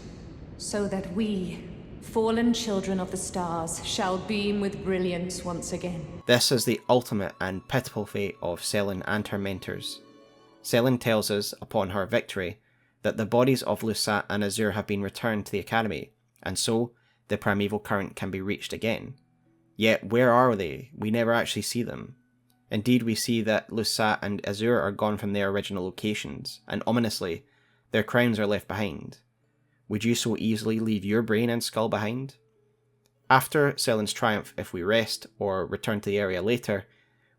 so that we, fallen children of the stars, shall beam with brilliance once again. This is the ultimate and pitiful fate of Sellen and her mentors. Sellen tells us, upon her victory, that the bodies of Lusat and Azur have been returned to the Academy, and so the Primeval Current can be reached again. Yet where are they? We never actually see them. Indeed, we see that Lusat and Azur are gone from their original locations, and ominously, their crowns are left behind. Would you so easily leave your brain and skull behind? After Sellen's triumph, if we rest, or return to the area later,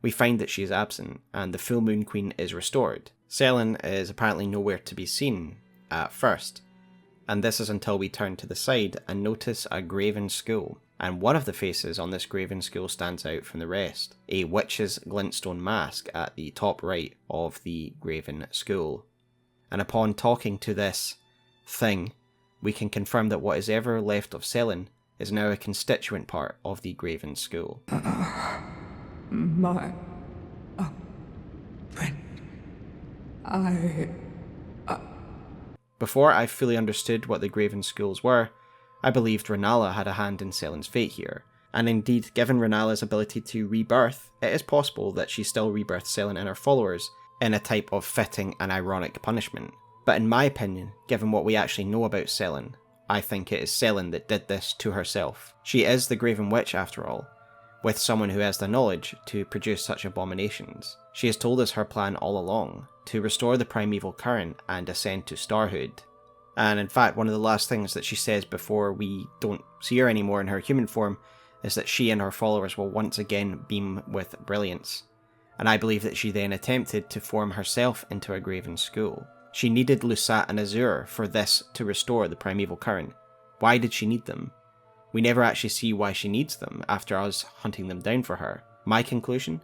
we find that she is absent, and the Full Moon Queen is restored. Sellen is apparently nowhere to be seen at first, and this is until we turn to the side and notice a Graven-School, and one of the faces on this Graven-School stands out from the rest, a witch's glintstone mask at the top right of the Graven-School. And upon talking to this thing, we can confirm that what is ever left of Sellen is now a constituent part of the Graven-School. My friend, Before I fully understood what the Graven-Schools were, I believed Rennala had a hand in Sellen's fate here, and indeed, given Rennala's ability to rebirth, it is possible that she still rebirthed Sellen and her followers in a type of fitting and ironic punishment. But in my opinion, given what we actually know about Sellen, I think it is Sellen that did this to herself. She is the Graven Witch after all, with someone who has the knowledge to produce such abominations. She has told us her plan all along, to restore the Primeval Current and ascend to starhood. And in fact, one of the last things that she says before we don't see her anymore in her human form is that she and her followers will once again beam with brilliance. And I believe that she then attempted to form herself into a Graven-School. She needed Lusat and Azur for this to restore the Primeval Current. Why did she need them? We never actually see why she needs them after us hunting them down for her. My conclusion?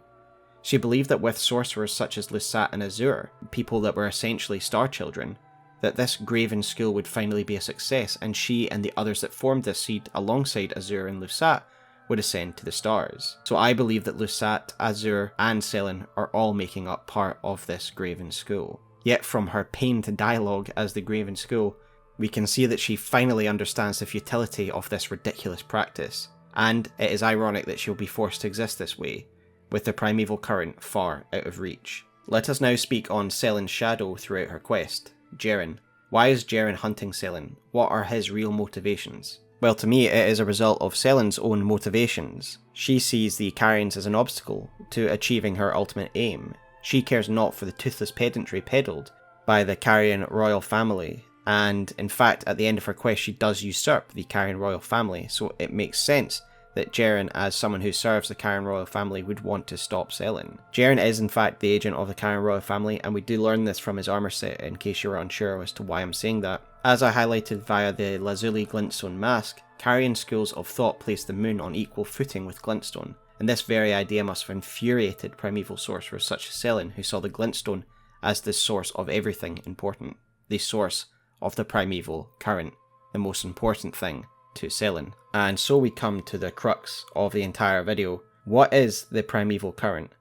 She believed that with sorcerers such as Lusat and Azur, people that were essentially star children, that this Graven-School would finally be a success, and she and the others that formed this seed alongside Azur and Lusat would ascend to the stars. So I believe that Lusat, Azur, and Sellen are all making up part of this Graven-School. Yet from her pained dialogue as the Graven-School, we can see that she finally understands the futility of this ridiculous practice, and it is ironic that she'll be forced to exist this way, with the Primeval Current far out of reach. Let us now speak on Sellen's shadow throughout her quest, Jeren. Why is Jeren hunting Sellen? What are his real motivations? Well, to me, it is a result of Sellen's own motivations. She sees the Carians as an obstacle to achieving her ultimate aim. She cares not for the toothless pedantry peddled by the Carian royal family, and in fact, at the end of her quest, she does usurp the Carian royal family, so it makes sense that Jeren, as someone who serves the Carian royal family, would want to stop Sellen. Jeren is in fact the agent of the Carian royal family, and we do learn this from his armor set, in case you were unsure as to why I'm saying that. As I highlighted via the Lazuli Glintstone mask, Carian schools of thought place the moon on equal footing with Glintstone, and this very idea must have infuriated primeval sorcerers such as Sellen, who saw the Glintstone as the source of everything important, the source of the Primeval Current, the most important thing to Sellen. And so we come to the crux of the entire video. What is the Primeval Current?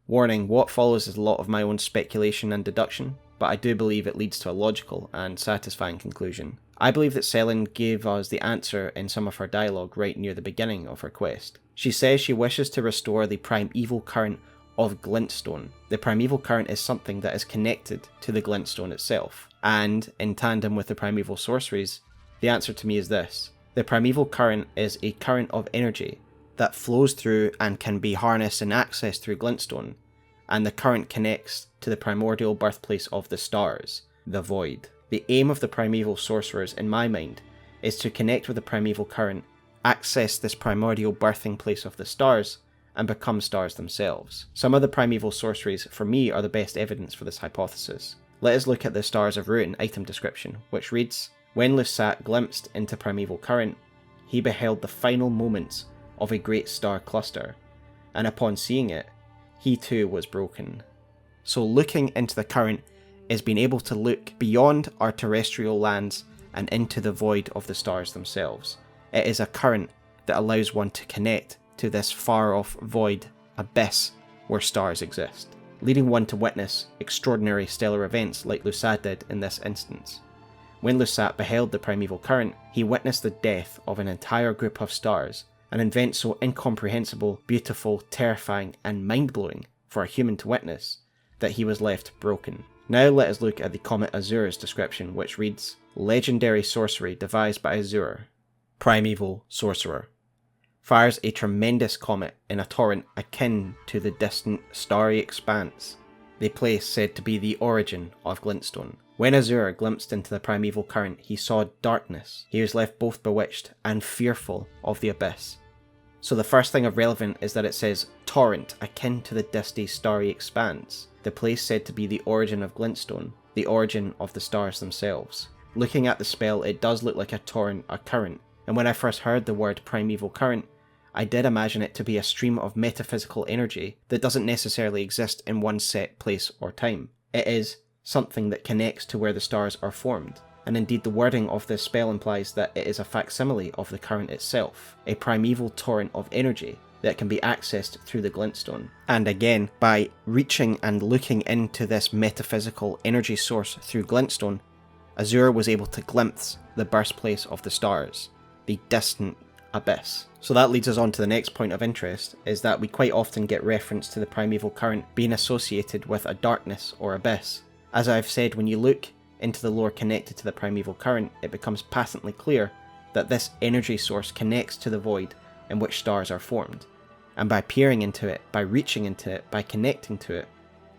Warning, what follows is a lot of my own speculation and deduction, but I do believe it leads to a logical and satisfying conclusion. I believe that Sellen gave us the answer in some of her dialogue right near the beginning of her quest. She says she wishes to restore the Primeval Current of Glintstone. The Primeval Current is something that is connected to the Glintstone itself, and in tandem with the Primeval Sorceries, the answer to me is this. The Primeval Current is a current of energy that flows through and can be harnessed and accessed through Glintstone, and the current connects to the primordial birthplace of the stars, the Void. The aim of the Primeval Sorcerers, in my mind, is to connect with the Primeval Current, access this primordial birthing place of the stars, and become stars themselves. Some of the Primeval Sorceries, for me, are the best evidence for this hypothesis. Let us look at the Stars of Ruin item description, which reads, "When Lusat glimpsed into Primeval Current, he beheld the final moments of a great star cluster, and upon seeing it, he too was broken." So looking into the current is being able to look beyond our terrestrial lands and into the void of the stars themselves. It is a current that allows one to connect to this far-off void abyss where stars exist, leading one to witness extraordinary stellar events like Lusat did in this instance. When Lusat beheld the Primeval Current, he witnessed the death of an entire group of stars, an event so incomprehensible, beautiful, terrifying, and mind-blowing for a human to witness, that he was left broken. Now let us look at the Comet Azur's description, which reads, "Legendary sorcery devised by Azur, Primeval Sorcerer. Fires a tremendous comet in a torrent akin to the distant starry expanse, the place said to be the origin of Glintstone. When Azur glimpsed into the Primeval Current, he saw darkness. He was left both bewitched and fearful of the abyss." So the first thing of relevant is that it says torrent akin to the distant starry expanse, the place said to be the origin of Glintstone, the origin of the stars themselves. Looking at the spell, it does look like a torrent, a current, and when I first heard the word Primeval Current, I did imagine it to be a stream of metaphysical energy that doesn't necessarily exist in one set place or time. It is something that connects to where the stars are formed, and indeed the wording of this spell implies that it is a facsimile of the current itself, a primeval torrent of energy that can be accessed through the Glintstone. And again, by reaching and looking into this metaphysical energy source through Glintstone, Azur was able to glimpse the birthplace of the stars, the distant abyss. So that leads us on to the next point of interest, is that we quite often get reference to the Primeval Current being associated with a darkness or abyss. As I've said, when you look into the lore connected to the Primeval Current, it becomes patently clear that this energy source connects to the void in which stars are formed, and by peering into it, by reaching into it, by connecting to it,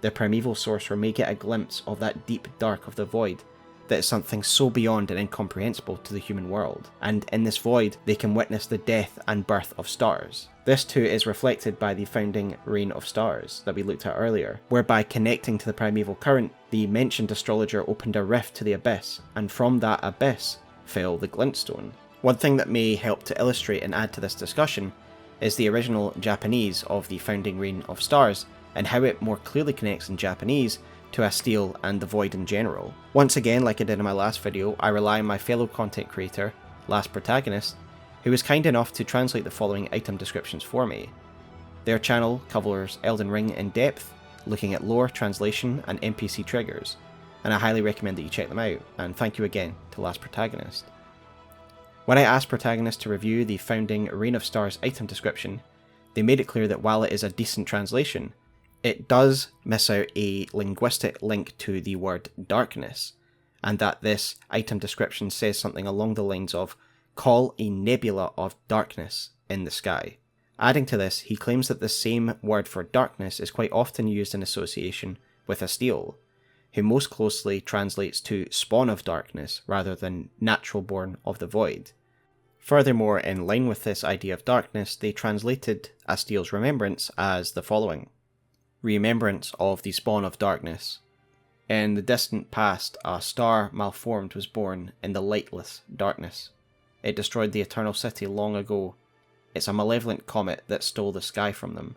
the Primeval Sorcerer may get a glimpse of that deep dark of the void that is something so beyond and incomprehensible to the human world, and in this void they can witness the death and birth of stars. This too is reflected by the founding reign of stars that we looked at earlier, whereby connecting to the Primeval Current, the mentioned astrologer opened a rift to the abyss, and from that abyss fell the Glintstone. One thing that may help to illustrate and add to this discussion is the original Japanese of the founding reign of stars, and how it more clearly connects in Japanese to Astel and the void in general. Once again, like I did in my last video, I rely on my fellow content creator, last protagonist, who was kind enough to translate the following item descriptions for me. Their channel covers Elden Ring in depth, looking at lore, translation, and NPC triggers, and I highly recommend that you check them out, and thank you again to Last Protagonist. When I asked Protagonist to review the founding Reign of Stars item description, they made it clear that while it is a decent translation, it does miss out a linguistic link to the word darkness, and that this item description says something along the lines of, "Call a nebula of darkness in the sky." Adding to this, he claims that the same word for darkness is quite often used in association with Astel, who most closely translates to spawn of darkness rather than natural born of the void. Furthermore, in line with this idea of darkness, they translated Astel's remembrance as the following. Remembrance of the spawn of darkness. In the distant past, a star malformed was born in the lightless darkness. It destroyed the Eternal City long ago. It's a malevolent comet that stole the sky from them.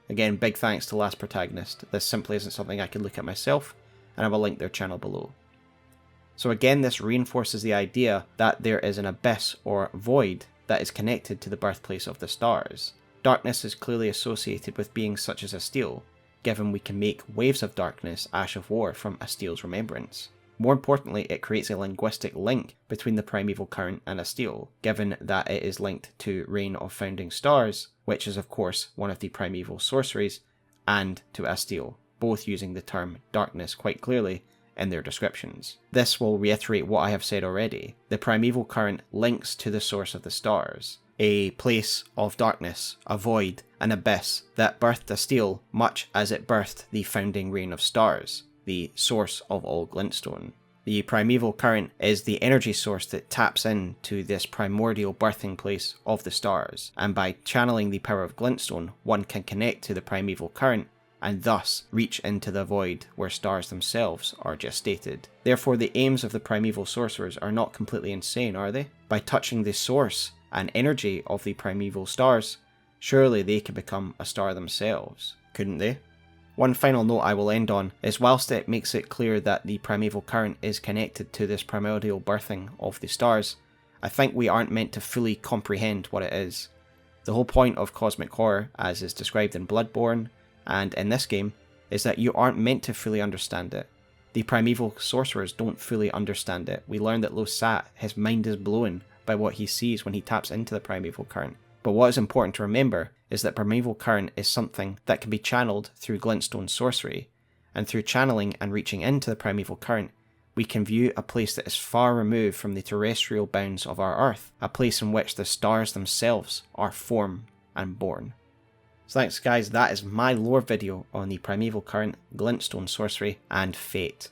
Again, big thanks to Last Protagonist. This simply isn't something I could look at myself, and I will link their channel below. So again, this reinforces the idea that there is an abyss or void that is connected to the birthplace of the stars. Darkness is clearly associated with beings such as Astel, given we can make waves of darkness, ash of war from Astel's remembrance. More importantly, it creates a linguistic link between the Primeval Current and Astel, given that it is linked to Reign of Founding Stars, which is of course one of the Primeval Sorceries, and to Astel, both using the term darkness quite clearly in their descriptions. This will reiterate what I have said already. The Primeval Current links to the source of the stars, a place of darkness, a void, an abyss that birthed Astel much as it birthed the founding Reign of Stars, the source of all Glintstone. The Primeval Current is the energy source that taps into this primordial birthing place of the stars, and by channeling the power of Glintstone, one can connect to the Primeval Current and thus reach into the void where stars themselves are gestated. Therefore, the aims of the Primeval Sorcerers are not completely insane, are they? By touching the source and energy of the primeval stars, surely they could become a star themselves, couldn't they? One final note I will end on is whilst it makes it clear that the Primeval Current is connected to this primordial birthing of the stars, I think we aren't meant to fully comprehend what it is. The whole point of cosmic horror, as is described in Bloodborne and in this game, is that you aren't meant to fully understand it. The Primeval Sorcerers don't fully understand it. We learn that Lusat, his mind is blown by what he sees when he taps into the Primeval Current. But what is important to remember is that Primeval Current is something that can be channeled through Glintstone Sorcery, and through channeling and reaching into the Primeval Current, we can view a place that is far removed from the terrestrial bounds of our Earth, a place in which the stars themselves are formed and born. So thanks guys, that is my lore video on the Primeval Current, Glintstone Sorcery, and Fate.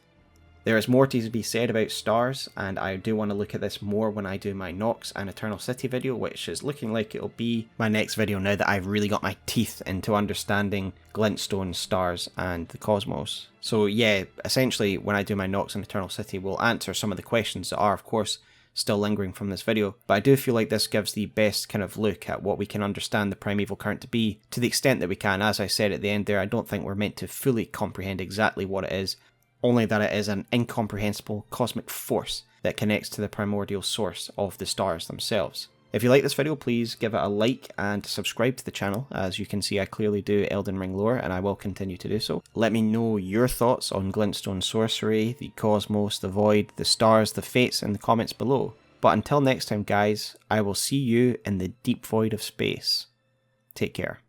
There is more to be said about stars, and I do want to look at this more when I do my Nox and Eternal City video, which is looking like it'll be my next video now that I've really got my teeth into understanding Glintstone, stars, and the cosmos. So yeah, essentially when I do my Nox and Eternal City, we'll answer some of the questions that are, of course, still lingering from this video, but I do feel like this gives the best kind of look at what we can understand the Primeval Current to be, to the extent that we can. As I said at the end there, I don't think we're meant to fully comprehend exactly what it is, only that it is an incomprehensible cosmic force that connects to the primordial source of the stars themselves. If you like this video, please give it a like and subscribe to the channel. As you can see, I clearly do Elden Ring lore, and I will continue to do so. Let me know your thoughts on Glintstone Sorcery, the cosmos, the void, the stars, the fates in the comments below. But until next time guys, I will see you in the deep void of space. Take care.